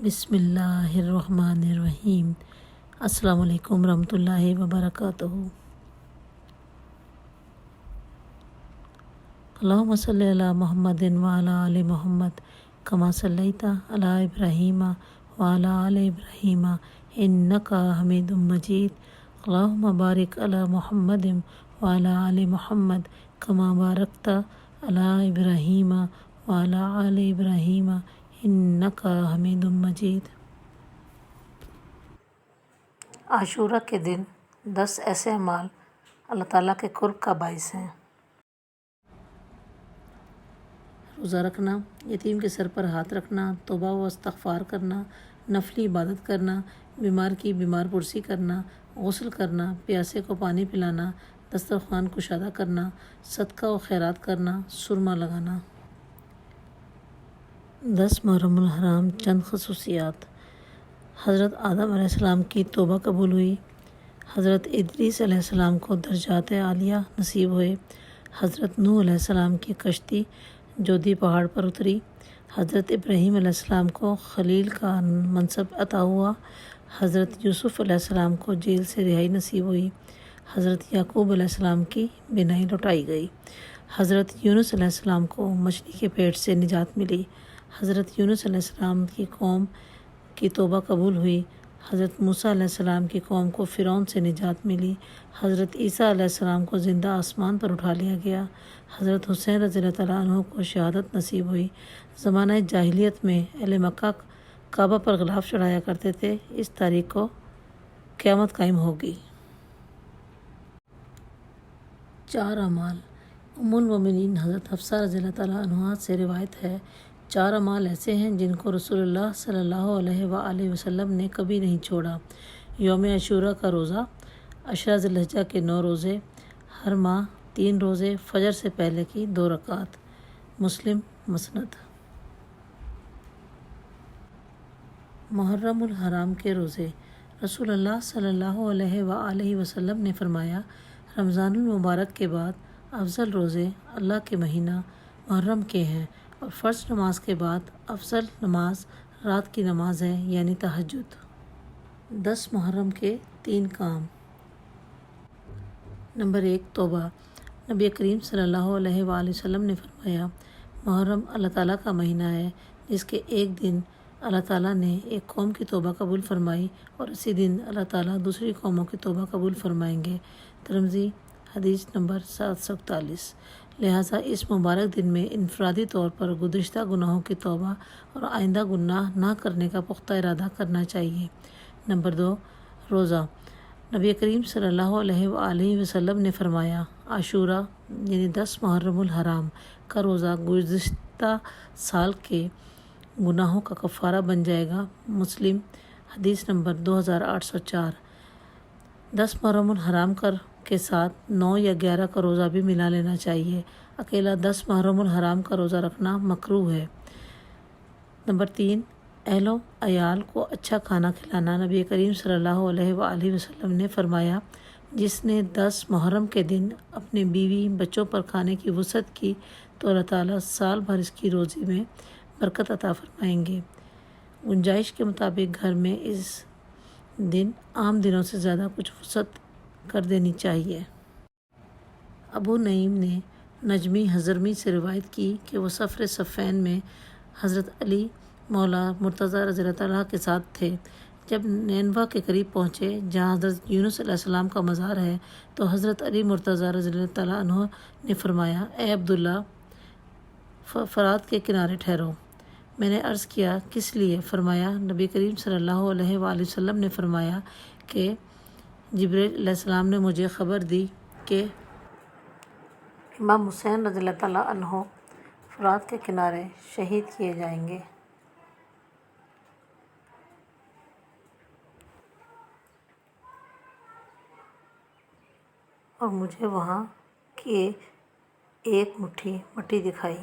بسم اللہ الرحمن الرحیم۔ السلام علیکم ورحمۃ اللہ وبرکاتہ۔ اللہم صلی علی محمد وعلی آل محمد کما صلیت علی ابراہیم وعلی آل ابراہیم انک حمید مجید۔ اللہم بارک علی محمد وعلی آل محمد کما بارکت علی ابراہیم وعلی آل ابراہیم انک حمید مجید۔ عاشورہ کے دن 10 ایسے اعمال اللہ تعالیٰ کے قرب کا باعث ہیں۔ روزہ رکھنا، یتیم کے سر پر ہاتھ رکھنا، توبہ و استغفار کرنا، نفلی عبادت کرنا، بیمار کی بیمار پرسی کرنا، غسل کرنا، پیاسے کو پانی پلانا، دسترخوان کشادہ کرنا، صدقہ و خیرات کرنا، سرما لگانا۔ 10 محرم الحرام۔ چند خصوصیات۔ حضرت آدم علیہ السلام کی توبہ قبول ہوئی۔ حضرت ادریس علیہ السلام کو درجات عالیہ نصیب ہوئے۔ حضرت نوح علیہ السلام کی کشتی جودی پہاڑ پر اتری۔ حضرت ابراہیم علیہ السلام کو خلیل کا منصب عطا ہوا۔ حضرت یوسف علیہ السلام کو جیل سے رہائی نصیب ہوئی۔ حضرت یعقوب علیہ السلام کی بینائی لوٹائی گئی۔ حضرت یونس علیہ السلام کو مچھلی کے پیٹ سے نجات ملی۔ حضرت یونس علیہ السلام کی قوم کی توبہ قبول ہوئی۔ حضرت موسیٰ علیہ السلام کی قوم کو فرعون سے نجات ملی۔ حضرت عیسیٰ علیہ السلام کو زندہ آسمان پر اٹھا لیا گیا۔ حضرت حسین رضی اللہ تعالیٰ عنہ کو شہادت نصیب ہوئی۔ زمانہ جاہلیت میں اہل مکہ کعبہ پر غلاف چڑھایا کرتے تھے۔ اس تاریخ کو قیامت قائم ہوگی۔ 4 اعمال۔ ام المومنین حضرت حفصہ رضی اللہ تعالیٰ عنہا سے روایت ہے، 4 اعمال ایسے ہیں جن کو رسول اللہ صلی اللہ علیہ وآلہ وسلم نے کبھی نہیں چھوڑا۔ یوم عاشورہ کا روزہ، 10 ذی الحجہ کے 9 روزے، ہر ماہ 3 روزے، فجر سے پہلے کی 2 رکعات۔ مسلم مسند۔ محرم الحرام کے روزے۔ رسول اللہ صلی اللہ علیہ وآلہ وسلم نے فرمایا، رمضان المبارک کے بعد افضل روزے اللہ کے مہینہ محرم کے ہیں، اور فرض نماز کے بعد افضل نماز رات کی نماز ہے، یعنی تہجد۔ 10 محرم کے 3 کام۔ نمبر 1، توبہ۔ نبی کریم صلی اللہ علیہ وآلہ وسلم نے فرمایا، محرم اللہ تعالیٰ کا مہینہ ہے جس کے ایک دن اللہ تعالیٰ نے ایک قوم کی توبہ قبول فرمائی، اور اسی دن اللہ تعالیٰ دوسری قوموں کی توبہ قبول فرمائیں گے۔ ترمذی، حدیث نمبر 741۔ لہٰذا اس مبارک دن میں انفرادی طور پر گزشتہ گناہوں کی توبہ اور آئندہ گناہ نہ کرنے کا پختہ ارادہ کرنا چاہیے۔ نمبر 2، روزہ۔ نبی کریم صلی اللہ علیہ وآلہ وسلم نے فرمایا، عاشورہ یعنی 10 محرم الحرام کا روزہ گزشتہ سال کے گناہوں کا کفارہ بن جائے گا۔ مسلم، حدیث نمبر 2804۔ 10 محرم الحرام کے ساتھ 9 یا 11 کا روزہ بھی ملا لینا چاہیے۔ اکیلا 10 محرم الحرام کا روزہ رکھنا مکروہ ہے۔ نمبر 3، اہل و عیال کو اچھا کھانا کھلانا۔ نبی کریم صلی اللہ علیہ وآلہ وسلم نے فرمایا، جس نے 10 محرم کے دن اپنے بیوی بچوں پر کھانے کی وسعت کی تو اللہ تعالیٰ سال بھر اس کی روزی میں برکت عطا فرمائیں گے۔ گنجائش کے مطابق گھر میں اس دن عام دنوں سے زیادہ کچھ وسعت کر دینی چاہیے۔ ابو نعیم نے نجمی حضرمی سے روایت کی کہ وہ صفر صفین میں حضرت علی مولا مرتضیٰ رضی اللہ تعالیٰ کے ساتھ تھے۔ جب نینوا کے قریب پہنچے جہاں حضرت یونس علیہ السلام کا مزار ہے تو حضرت علی مرتضیٰ رضی اللہ تعالیٰ عنہ نے فرمایا، اے عبداللہ، فرات کے کنارے ٹھہرو۔ میں نے عرض کیا، کس لیے؟ فرمایا، نبی کریم صلی اللہ علیہ وآلہ وسلم نے فرمایا کہ جبریل علیہ السلام نے مجھے خبر دی کہ امام حسین رضی اللہ تعالیٰ عنہ فرات کے کنارے شہید کیے جائیں گے۔ اور مجھے وہاں کی ایک مٹھی مٹی دکھائی۔